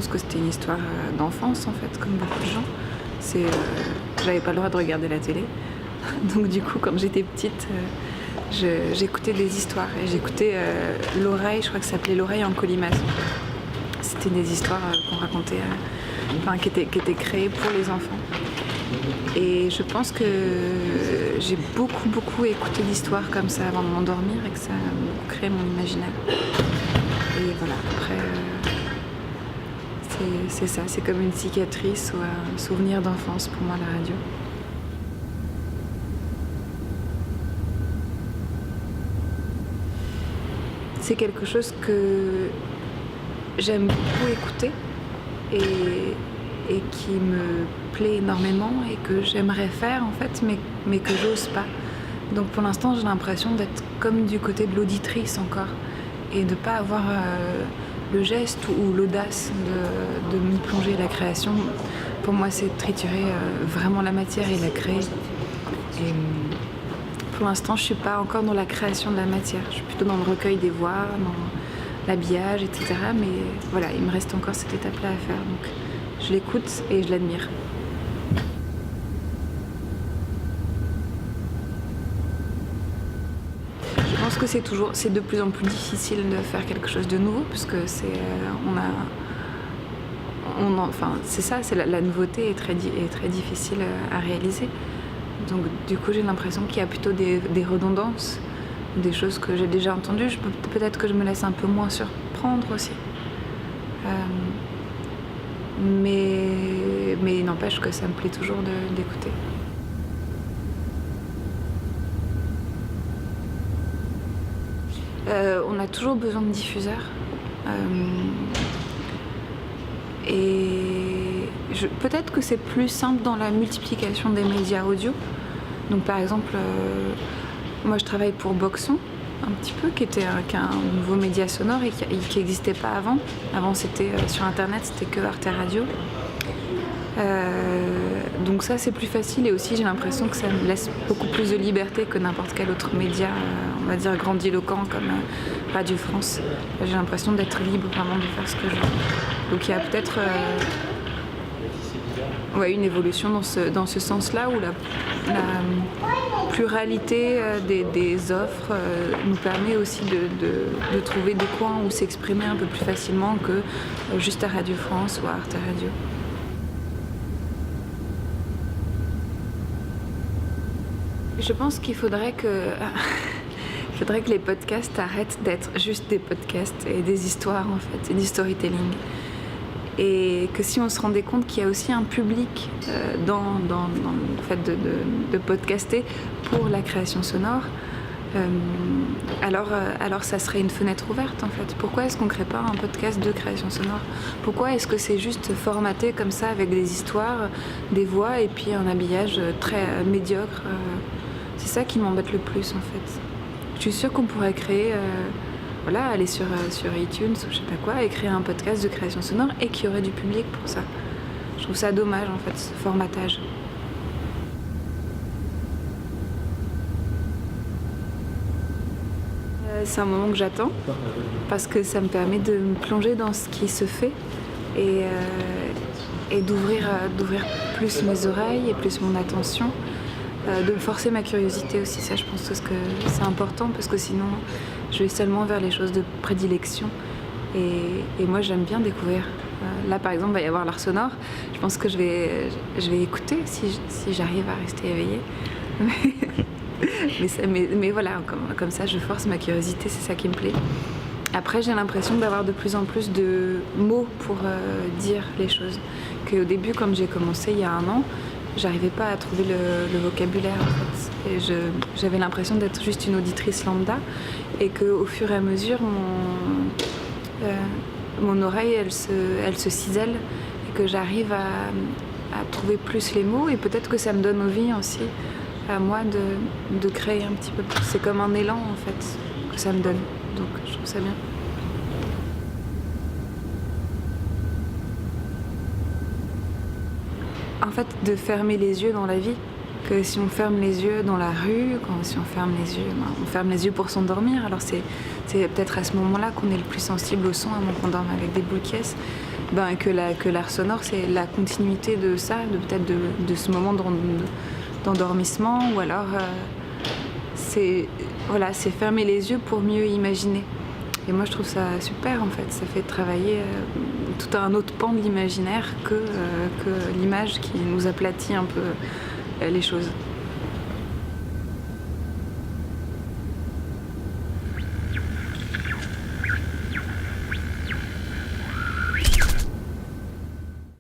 pense que c'était une histoire d'enfance en fait, comme beaucoup de gens. J'avais pas le droit de regarder la télé. Donc du coup, quand j'étais petite, j'écoutais des histoires. Et j'écoutais L'Oreille, je crois que ça s'appelait L'Oreille en colimaçon. C'était des histoires qu'on racontait, qui étaient créées pour les enfants. Et je pense que j'ai beaucoup écouté d'histoires comme ça avant de m'endormir et que ça a beaucoup créé mon imaginaire. Et voilà, après, c'est ça, c'est comme une cicatrice ou un souvenir d'enfance pour moi, la radio. C'est quelque chose que j'aime beaucoup écouter et qui me plaît énormément et que j'aimerais faire en fait, mais que j'ose pas. Donc pour l'instant, j'ai l'impression d'être comme du côté de l'auditrice encore et de pas avoir le geste ou l'audace de m'y plonger. La création, pour moi, c'est triturer vraiment la matière et la créer. Et pour l'instant, je suis pas encore dans la création de la matière. Je suis plutôt dans le recueil des voix, dans l'habillage, etc. Mais voilà, il me reste encore cette étape-là à faire. Donc je l'écoute et je l'admire. Je pense que c'est de plus en plus difficile de faire quelque chose de nouveau parce que la nouveauté est très difficile à réaliser. Donc du coup, j'ai l'impression qu'il y a plutôt des redondances, des choses que j'ai déjà entendues. Peut-être que je me laisse un peu moins surprendre aussi. Mais il n'empêche que ça me plaît toujours d'écouter. On a toujours besoin de diffuseurs. Peut-être que c'est plus simple dans la multiplication des médias audio. Donc par exemple, moi je travaille pour Boxon, un petit peu, qui est un nouveau média sonore et qui n'existait pas avant. Avant c'était sur internet, c'était que Arte Radio. Donc ça c'est plus facile et aussi j'ai l'impression que ça me laisse beaucoup plus de liberté que n'importe quel autre média, on va dire grandiloquent comme Radio France. J'ai l'impression d'être libre vraiment de faire ce que je veux. Donc il y a peut-être une évolution dans ce sens-là où la pluralité des offres nous permet aussi de trouver des coins où s'exprimer un peu plus facilement que juste à Radio France ou à Arte Radio. Je pense qu'il faudrait que les podcasts arrêtent d'être juste des podcasts et des histoires en fait, et du storytelling. Et que si on se rendait compte qu'il y a aussi un public dans le fait de podcaster pour la création sonore, alors ça serait une fenêtre ouverte en fait. Pourquoi est-ce qu'on ne crée pas un podcast de création sonore ? Pourquoi est-ce que c'est juste formaté comme ça avec des histoires, des voix et puis un habillage très médiocre ? C'est ça qui m'embête le plus en fait. Je suis sûre qu'on pourrait créer, aller sur iTunes ou je sais pas quoi et créer un podcast de création sonore et qu'il y aurait du public pour ça. Je trouve ça dommage en fait, ce formatage. C'est un moment que j'attends parce que ça me permet de me plonger dans ce qui se fait et d'ouvrir plus mes oreilles et plus mon attention. De forcer ma curiosité aussi, ça je pense que c'est important parce que sinon je vais seulement vers les choses de prédilection et moi j'aime bien découvrir. Là par exemple il va y avoir l'art sonore, je pense que je vais écouter si j'arrive à rester éveillée. mais voilà, comme ça je force ma curiosité, c'est ça qui me plaît. Après j'ai l'impression d'avoir de plus en plus de mots pour dire les choses. Qu'au début quand j'ai commencé il y a 1 an, j'arrivais pas à trouver le vocabulaire en fait. Et j'avais l'impression d'être juste une auditrice lambda et qu'au fur et à mesure mon oreille elle se cisèle et que j'arrive à trouver plus les mots et peut-être que ça me donne envie aussi à moi de créer un petit peu plus. C'est comme un élan en fait que ça me donne, donc je trouve ça bien. En fait, de fermer les yeux dans la vie, que si on ferme les yeux dans la rue, si on ferme les yeux pour s'endormir, alors c'est peut-être à ce moment-là qu'on est le plus sensible au son, avant qu'on dorme avec des boules de caisse. que l'art sonore, c'est la continuité de ça, peut-être de ce moment d'endormissement, ou alors c'est fermer les yeux pour mieux imaginer. Et moi je trouve ça super en fait, ça fait travailler tout un autre pan de l'imaginaire que l'image qui nous aplatit un peu les choses.